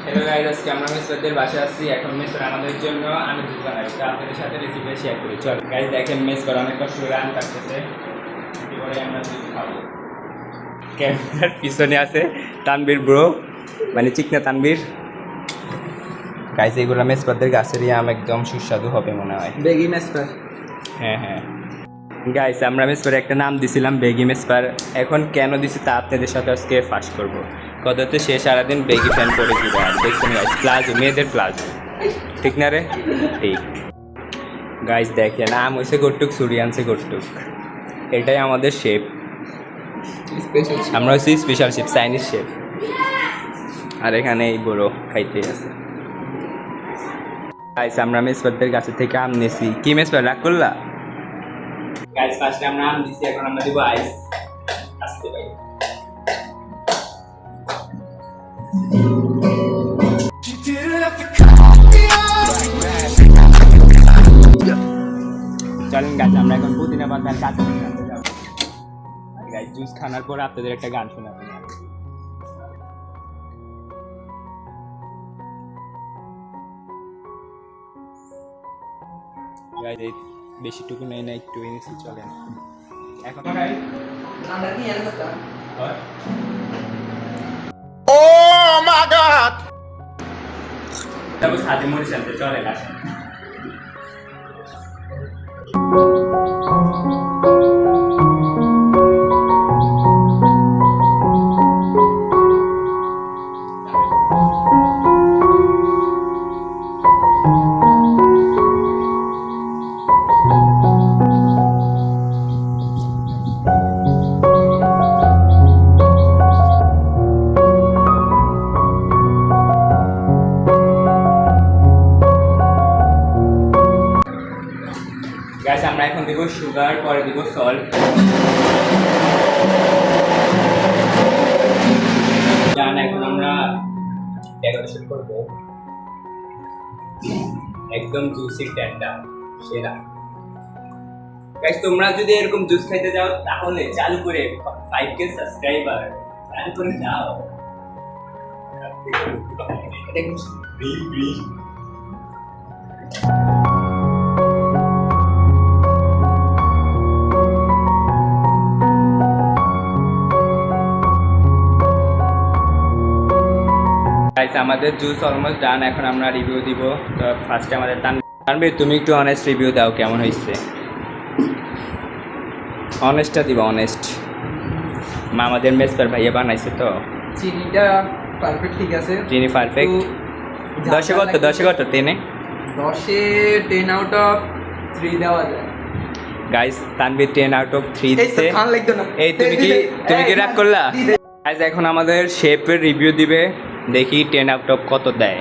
Hello guys, আজকে আমরা মেসবাদের বাসায় আসছি। এখন মেসবার আমাদের জন্য আমি জুস বানাই, তো আপনাদের সাথে রেসিপি শেয়ার করি। চল গাইস, দেখেন মেসবার অনেক কষ্ট করে রান কাটতেছে, এবারে আমরা জুস খাবো। ক্যামেরার পিছনে আছে তানবীর ব্রো, মানে চিকনা তানবীর। গাইস, এগুলো মেসবাদের গাছেরই আম, একদম সুস্বাদু হবে মনে হয়। বেগি মেসপার। হ্যাঁ হ্যাঁ গাইস, আমরা মেসপারে একটা নাম দিছিলাম বেগি মেসপার। এখন কেন দিছি তা আপনাদের সাথে আজকে ফাঁস করবো। কততে সে সারাদিন বেগি ফ্যান করে দিবে। আর দেখছেন গাইস, প্লাজো, মেয়েদের প্লাজো, ঠিক না রে? ঠিক গাইস, দেখেন আম হয়েছে গোট্টুক, ছুরি আনছে গোট্টুক। এটাই আমাদের শেফ। আমরা হচ্ছি স্পেশাল শেফ, চাইনিজ শেফ। আর এখানে এই বড় খাইতে আছে। গাইস, আমরা মেসপারদের গাছের থেকে আম নিয়েছি। কি মেসপার রাগ করলা? গাইস, ফার্স্টে আমরা আম দিছি, এখন আমরা দিব আইস। আসতে পারি চলেন গাইস, আমরা এখন পুদিনা পাতার কাঁচা আনতে যাবো। গাইস, জুস খাওয়ার পর আপনাদের একটা গান শোনাবো। গাইস, এই বেশিটুকু নেই না, একটু এনেছি। চলেন এখন আমরা কি এর কথা? Oh my God! তারপর সাথে মরিচ আনতে চলেন, আসেন। গাইস, আমরা এখন দিব সুগার, পরে দিব সল্ট। জান, এখন আমরা ডেকোরেশন করব। একদম জুসি ঠান্ডা সেরা। গাইস, তোমরা যদি এরকম জুস খাইতে যাও তাহলে চালু করে 5K সাবস্ক্রাইবার চালু করে দাও। গাইস, আমাদের জুস অলমোস্ট ডান। এখন আমরা রিভিউ দিব। তো ফার্স্টে আমাদের তানবীর, তুমি একটু অনেস্ট রিভিউ দাও, কেমন হয়েছে? অনেস্টটা দিবা, অনেস্ট। আমাদের মেসপার ভাইয়া বানাইছে তো। চিনিটা পারফেক্ট ঠিক আছে। চিনি পারফেক্ট। 10-এ কত? 10-এ কত? 10-এ 10-এ 10 আউট অফ 3 দেওয়া যায়। গাইস, তানবীর 10 আউট অফ 3 এই তো দিছে। খান লাগতো না। এই তুমি কি রাগ করলা? গাইস, এখন আমাদের শেফের রিভিউ দিবে, দেখি 10 আউট অফ কত দেয়।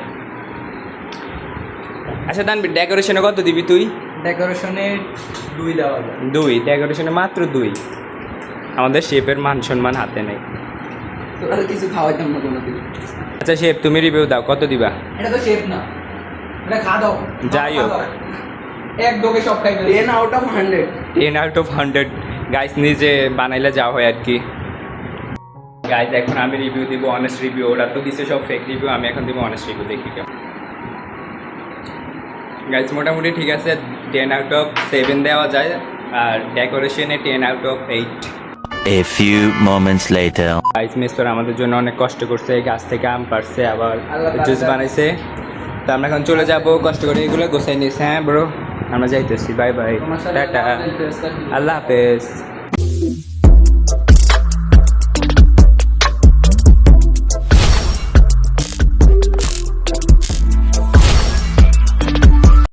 আচ্ছা তানবীর, ডেকোরেশনে কত দিবি তুই? ডেকোরেশনে 2 দেওয়া যায়। 2? ডেকোরেশনে মাত্র 2? আমাদের শেফের মান সম্মান হাতে নেই। তোরা কিছু খাওয়াইতাম না কোনোদিন। আচ্ছা শেফ, তুমি রিভিউ দাও, কত দিবা? এটা তো শেফ না, এটা খা দাও। যাই হোক, এক ডোকে সব খাই 10 out of 100। 10 out of 100। Guys, নিজে বানাইলে যা হয় আর কি। গাইস, এখন আমি রিভিউ দিব, অনেস্ট রিভিউ। ওরা তো দিছে সব ফেক রিভিউ, আমি এখন দিব অনেস্ট রিভিউ, দেখি কেমন। গাইস, মোটামুটি ঠিক আছে। 10 আউট অফ 7 দেওয়া যায়। আর ডেকোরেশনে 10 out of 8। A few moments later. Guys, মেসপার আমাদের জন্য অনেক কষ্ট করছে, গাছ থেকে আম পারছে, আবার আল্লাহ জুস বানাইছে। তো আমরা এখন চলে যাব, কষ্ট করে এগুলো গোছাই নিয়েছি। হ্যাঁ ব্রো, আমরা যাইতেছি। বাই বাই, টাটা, আল্লাহ হাফেজ।